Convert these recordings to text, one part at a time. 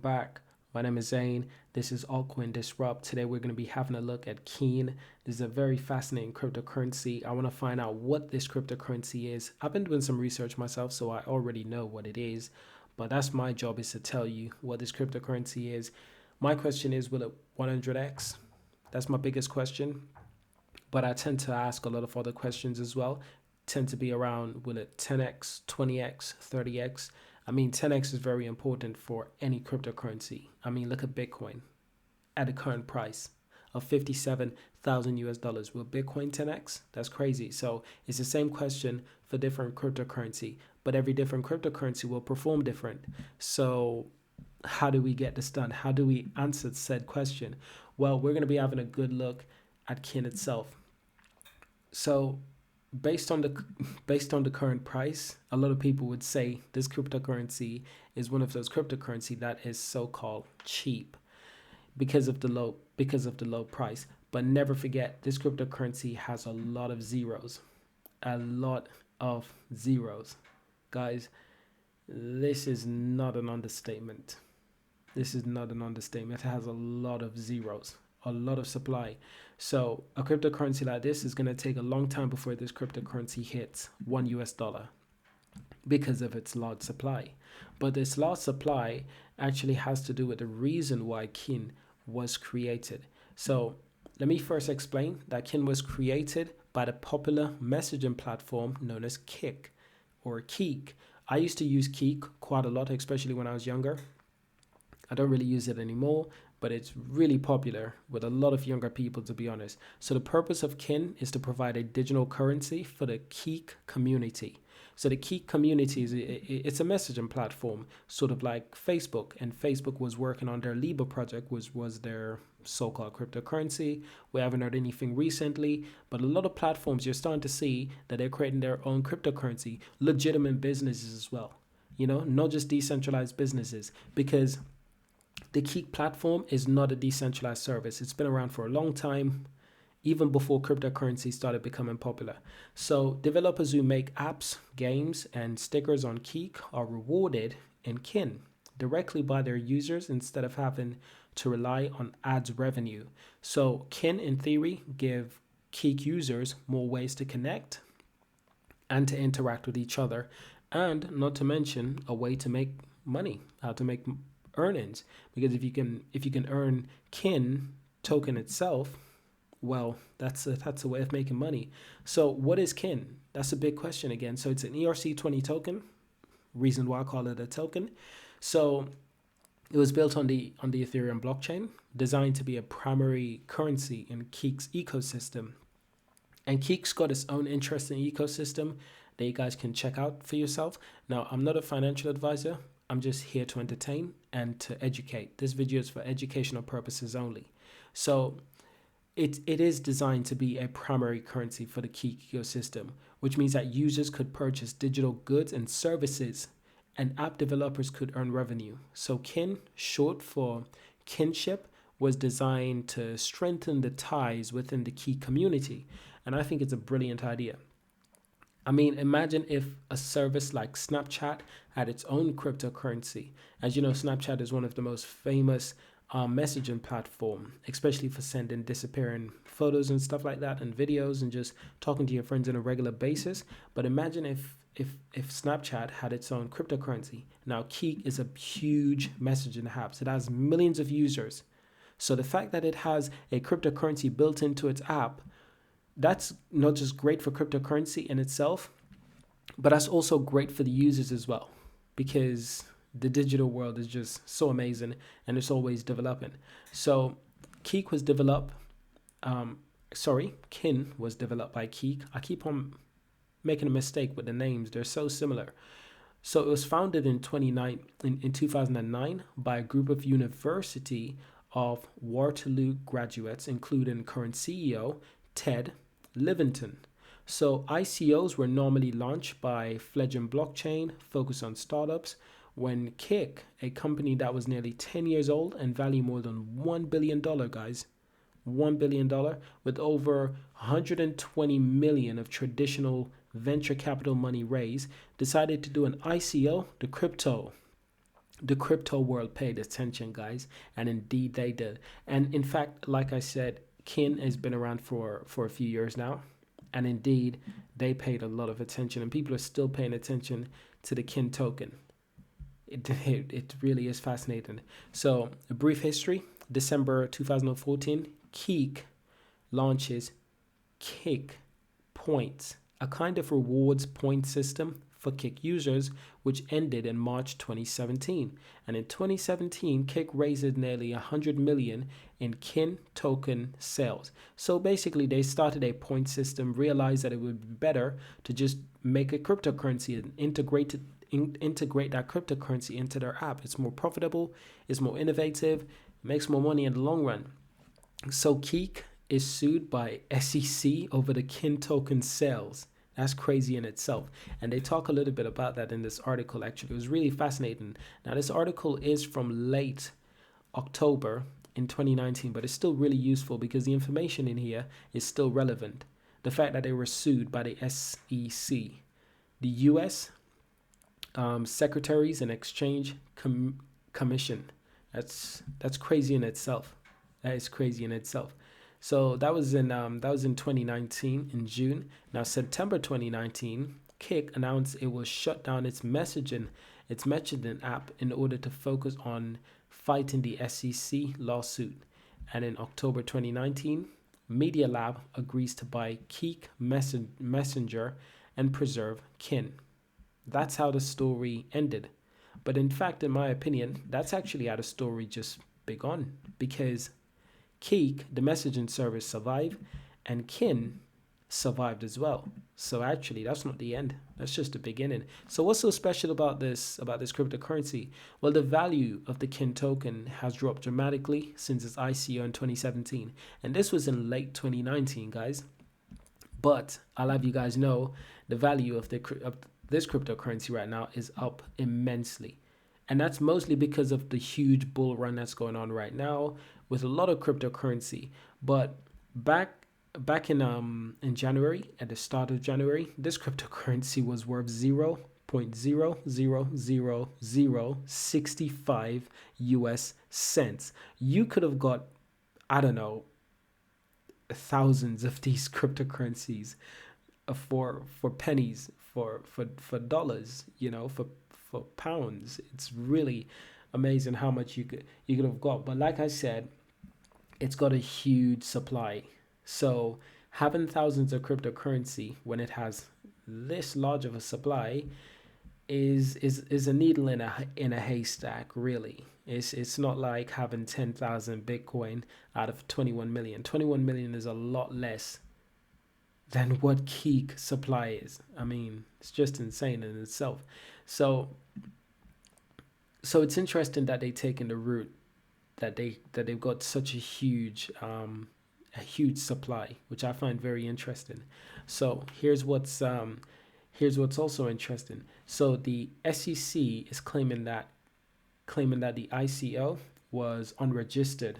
Back. My name is Zane. This is Altcoin Disrupt. Today we're going to be having a look at Keen. This is a very fascinating cryptocurrency. I want to find out what this cryptocurrency is. I've been doing some research myself, so I already know what it is. But that's my job, is to tell you what this cryptocurrency is. My question is, will it 100x? That's my biggest question. But I tend to ask a lot of other questions as well. Tend to be around, will it 10x, 20x, 30x? I mean, 10x is very important for any cryptocurrency. I mean, look at Bitcoin at the current price of 57,000 US dollars. Will Bitcoin 10x? That's crazy. So it's the same question for different cryptocurrency, but every different cryptocurrency will perform different. So how do we get this done? How do we answer said question? Well, we're going to be having a good look at Kin itself. So based on the current price, a lot of people would say this cryptocurrency is one of those cryptocurrency that is so-called cheap because of the low price. But never forget, this cryptocurrency has a lot of zeros. A lot of zeros. Guys, this is not an understatement. This is not an understatement. It has a lot of zeros, a lot of supply. So a cryptocurrency like this is going to take a long time before this cryptocurrency hits $1 because of its large supply. But this large supply actually has to do with the reason why Kin was created. So let me first explain that Kin was created by the popular messaging platform known as Kik or Keek. I used to use Keek quite a lot, especially when I was younger. I don't really use it anymore, but it's really popular with a lot of younger people, to be honest. So the purpose of Kin is to provide a digital currency for the Keek community. So the Keek community it's a messaging platform, sort of like Facebook, and Facebook was working on their Libra project, which was their so-called cryptocurrency. We haven't heard anything recently, but a lot of platforms you're starting to see that they're creating their own cryptocurrency, legitimate businesses as well. Not just decentralized businesses, because the Keek platform is not a decentralized service. It's been around for a long time, even before cryptocurrency started becoming popular. So developers who make apps, games, and stickers on Keek are rewarded in Kin directly by their users instead of having to rely on ads revenue. So Kin, in theory, give Keek users more ways to connect and to interact with each other, and not to mention a way to make money, how to make earnings. Because if you can earn Kin token itself, well, that's a way of making money. So what is Kin? That's a big question again. So it's an ERC20 token. Reason why I call it a token. So it was built on the Ethereum blockchain, designed to be a primary currency in Keek's ecosystem. And Keek's got its own interesting ecosystem that you guys can check out for yourself. Now, I'm not a financial advisor. I'm just here to entertain and to educate. This video is for educational purposes only. So it is designed to be a primary currency for the Keek ecosystem, which means that users could purchase digital goods and services, and app developers could earn revenue. So Kin, short for kinship, was designed to strengthen the ties within the Keek community. And I think it's a brilliant idea. I mean, imagine if a service like Snapchat had its own cryptocurrency. As you know, Snapchat is one of the most famous messaging platform, especially for sending disappearing photos and stuff like that, and videos, and just talking to your friends on a regular basis. But imagine if Snapchat had its own cryptocurrency. Now, Keek is a huge messaging app. It has millions of users. So the fact that it has a cryptocurrency built into its app, that's not just great for cryptocurrency in itself, but that's also great for the users as well, because the digital world is just so amazing and it's always developing. So Keek was developed, Kin was developed by Keek. I keep on making a mistake with the names. They're so similar. So it was founded in 2009 by a group of University of Waterloo graduates, including current CEO Ted Livingston. So ICOs were normally launched by fledgling blockchain focused on startups, when Kik, a company that was nearly 10 years old and valued more than $1 billion, guys, $1 billion, with over 120 million of traditional venture capital money raised, decided to do an ICO, the crypto The crypto world paid attention, guys, and indeed they did. And in fact, like I said, Kin has been around for a few years now, and indeed they paid a lot of attention, and people are still paying attention to the Kin token. It really is fascinating. So, a brief history: December 2014, Keek launches Kick Points, a kind of rewards point system for Kick users, which ended in March 2017. And in 2017, Kick raised nearly 100 million in Kin token sales. So basically, they started a point system, realized that it would be better to just make a cryptocurrency and integrate that cryptocurrency into their app. It's more profitable, it's more innovative, makes more money in the long run. So Keek is sued by SEC over the Kin token sales. That's crazy in itself. And they talk a little bit about that in this article, actually. It was really fascinating. Now, this article is from late October in 2019, but it's still really useful because the information in here is still relevant. The fact that they were sued by the SEC, the US Securities and Exchange Commission. That's crazy in itself. That is crazy in itself. So that was in 2019 in June. Now September 2019, Kick announced it will shut down its messaging app in order to focus on fighting the SEC lawsuit. And in October 2019, Media Lab agrees to buy Keek Messenger and preserve Kin. That's how the story ended. But in fact, in my opinion, that's actually how the story just begun, because Keek, the messaging service, survived, and Kin survived as well. So actually, that's not the end. That's just the beginning. So what's so special about this cryptocurrency? Well, the value of the Kin token has dropped dramatically since its ICO in 2017, and this was in late 2019, guys. But I'll have you guys know the value of this cryptocurrency right now is up immensely. And that's mostly because of the huge bull run that's going on right now with a lot of cryptocurrency. But back in January, at the start of January, this cryptocurrency was worth 0.00065 US cents. You could have got, I don't know, thousands of these cryptocurrencies for pennies, for dollars, for pounds. It's really amazing how much you could have got. But like I said, it's got a huge supply. So having thousands of cryptocurrency when it has this large of a supply is a needle in a haystack, really. It's not like having 10,000 Bitcoin out of 21 million. 21 million is a lot less than what Keek supply is. I mean, it's just insane in itself. So it's interesting that they taken the route that they've got such a huge supply, which I find very interesting. So here's what's also interesting. So the SEC is claiming that the ICO was unregistered.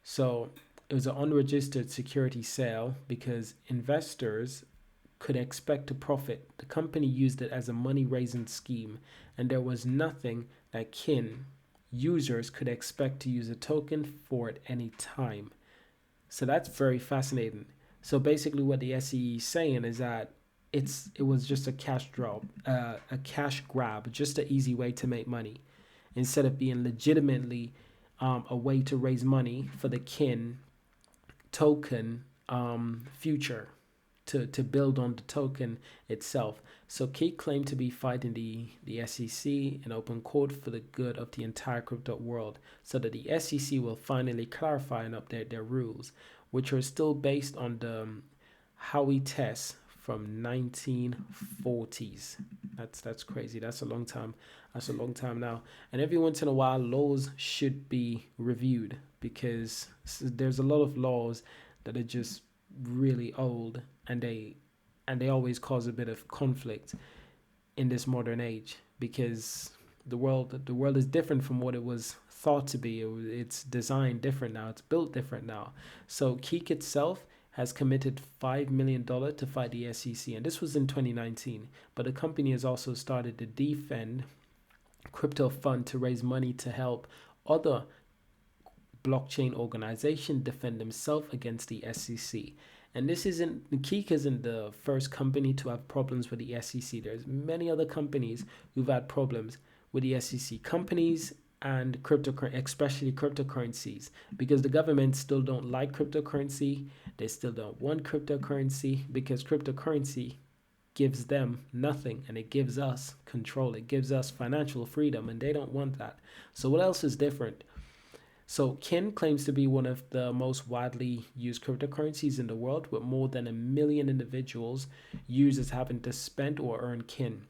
So it was an unregistered security sale because investors could expect to profit. The company used it as a money-raising scheme, and there was nothing that Kin users could expect to use a token for at any time. So that's very fascinating. So basically what the SEC is saying is that it was just a cash grab, just an easy way to make money, instead of being legitimately a way to raise money for the Kin token future, to build on the token itself. So Keek claimed to be fighting the SEC in open court for the good of the entire crypto world, so that the SEC will finally clarify and update their rules, which are still based on the Howey test from 1940s. That's crazy. That's a long time. That's a long time now. And every once in a while, laws should be reviewed, because there's a lot of laws that are just really old, and they always cause a bit of conflict in this modern age, because the world is different from what it was thought to be. It's designed different now. It's built different now. So Keek itself has committed $5 million to fight the SEC, and this was in 2019. But the company has also started to defend crypto fund to raise money to help other blockchain organizations defend themselves against the SEC. And this isn't Keek isn't the first company to have problems with the SEC. There's many other companies who've had problems with the SEC. Companies and especially cryptocurrencies, because the government still don't like cryptocurrency. They still don't want cryptocurrency because cryptocurrency gives them nothing and it gives us control. It gives us financial freedom and they don't want that. So what else is different? So Kin claims to be one of the most widely used cryptocurrencies in the world, with more than 1 million individuals users having to spend or earn Kin.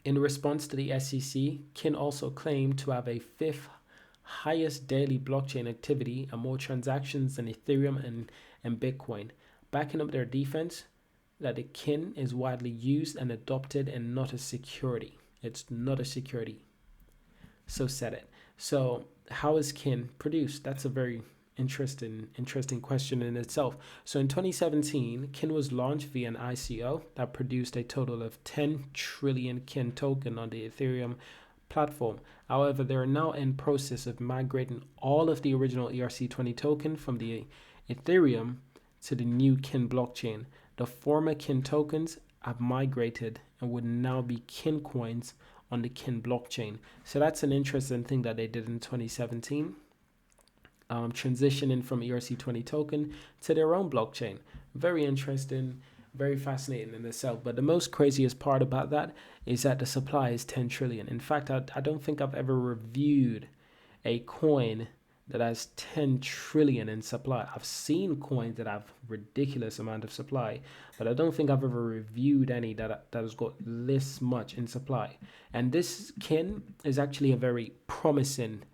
In response to the SEC, Kin also claimed to have a fifth highest daily blockchain activity and more transactions than Ethereum and Bitcoin, backing up their defense that the Kin is widely used and adopted and not a security. It's not a security. So said it. So how is Kin produced? That's a very interesting question in itself. So in 2017, Kin was launched via an ICO that produced a total of 10 trillion Kin token on the Ethereum platform. However, they are now in process of migrating all of the original ERC20 token from the Ethereum to the new Kin blockchain. The former Kin tokens have migrated and would now be Kin coins on the Kin blockchain. So that's an interesting thing that they did in 2017, transitioning from ERC20 token to their own blockchain. Very interesting, very fascinating in itself. But the most craziest part about that is that the supply is 10 trillion. In fact, I don't think I've ever reviewed a coin that has 10 trillion in supply. I've seen coins that have ridiculous amount of supply, but I don't think I've ever reviewed any that has got this much in supply. And this Kin is actually a very promising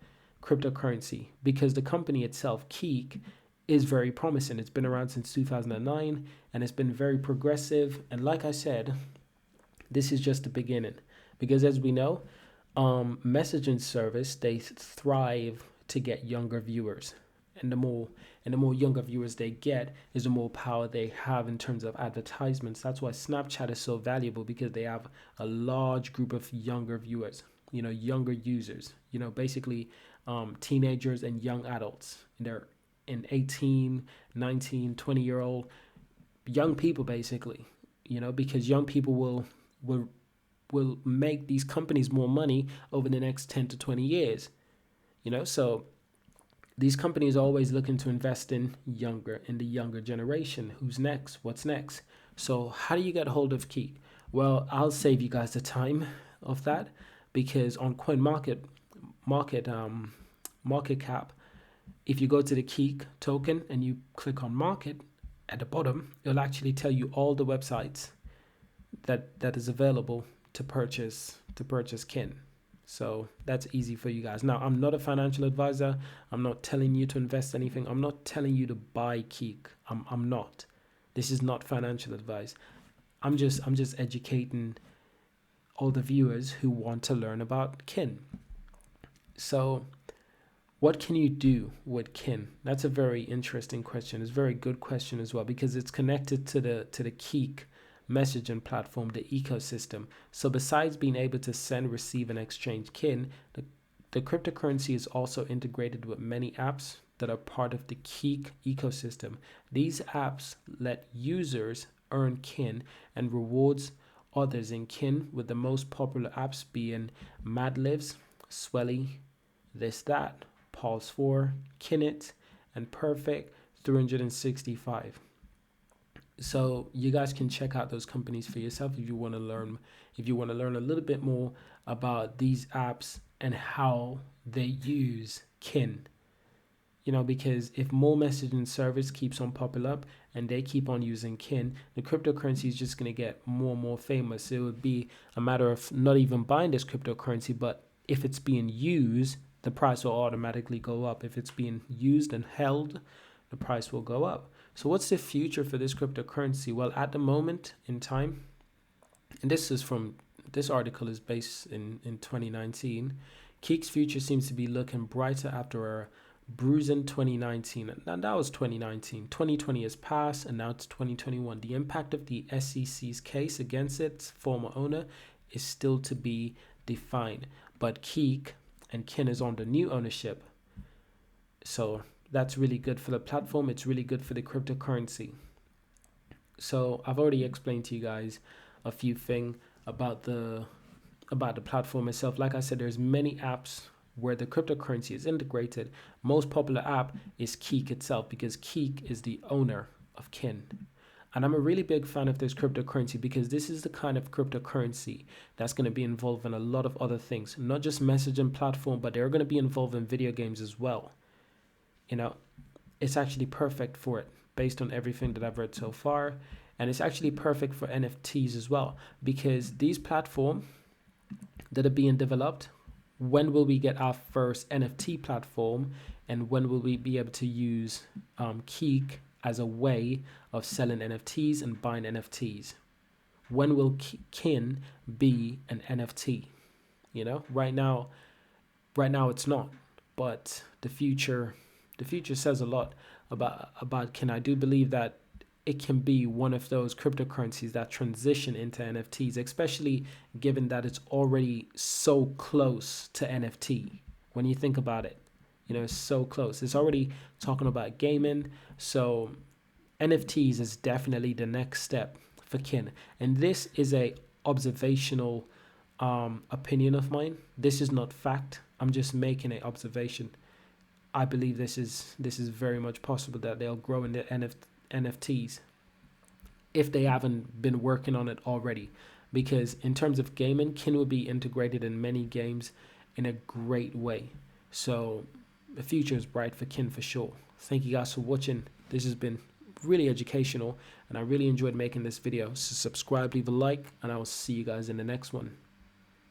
cryptocurrency because the company itself, Keek, is very promising. It's been around since 2009 and it's been very progressive. And like I said, this is just the beginning because as we know, messaging service, they thrive to get younger viewers, and the more younger viewers they get is the more power they have in terms of advertisements. That's why Snapchat is so valuable, because they have a large group of younger viewers, younger users, basically teenagers and young adults. They're in 18, 19, 20-year-old young people, basically, because young people will make these companies more money over the next 10 to 20 years. So these companies are always looking to invest in the younger generation. Who's next? What's next? So how do you get hold of Keek? Well, I'll save you guys the time of that, because on market cap, if you go to the Keek token and you click on market at the bottom, it'll actually tell you all the websites that is available to purchase Kin. So that's easy for you guys. Now, I'm not a financial advisor. I'm not telling you to invest anything. I'm not telling you to buy Keek. I'm not. This is not financial advice. I'm just educating all the viewers who want to learn about Kin. So what can you do with Kin? That's a very interesting question. It's a very good question as well, because it's connected to the Keek messaging platform, the ecosystem. So besides being able to send, receive, and exchange Kin, the cryptocurrency is also integrated with many apps that are part of the Keek ecosystem. These apps let users earn Kin and rewards others in Kin, with the most popular apps being Madlibs, Swelly, This That, Pulse 4, Kinit, and Perfect 365. So you guys can check out those companies for yourself if you want to learn a little bit more about these apps and how they use Kin. Because if more messaging service keeps on popping up and they keep on using Kin, the cryptocurrency is just going to get more and more famous. It would be a matter of not even buying this cryptocurrency, but if it's being used, the price will automatically go up. If it's being used and held, the price will go up. So what's the future for this cryptocurrency? Well, at the moment in time, and this article is based in 2019, Keek's future seems to be looking brighter after a bruising 2019. And that was 2019. 2020 has passed and now it's 2021. The impact of the SEC's case against its former owner is still to be defined. but Keek and Kin is under new ownership. So that's really good for the platform. It's really good for the cryptocurrency. So I've already explained to you guys a few things about the platform itself. Like I said, there's many apps where the cryptocurrency is integrated. Most popular app is Keek itself, because Keek is the owner of Kin. And I'm a really big fan of this cryptocurrency because this is the kind of cryptocurrency that's going to be involved in a lot of other things, not just messaging platform, but they're going to be involved in video games as well. You know, it's actually perfect for it based on everything that I've read so far. And it's actually perfect for NFTs as well, because these platforms that are being developed, when will we get our first NFT platform, and when will we be able to use Keek as a way of selling NFTs and buying NFTs? When will Kin be an NFT? You know, right now it's not, but the future says a lot about Kin. I do believe that it can be one of those cryptocurrencies that transition into NFTs, especially given that it's already so close to NFT. When you think about it, you know, it's so close. It's already talking about gaming. So NFTs is definitely the next step for Kin. And this is a observational opinion of mine. This is not fact. I'm just making an observation. I believe this is very much possible that they'll grow in the NFTs if they haven't been working on it already. Because in terms of gaming, Kin will be integrated in many games in a great way. So the future is bright for Kin for sure. Thank you guys for watching. This has been really educational, and I really enjoyed making this video. So subscribe, leave a like, and I will see you guys in the next one.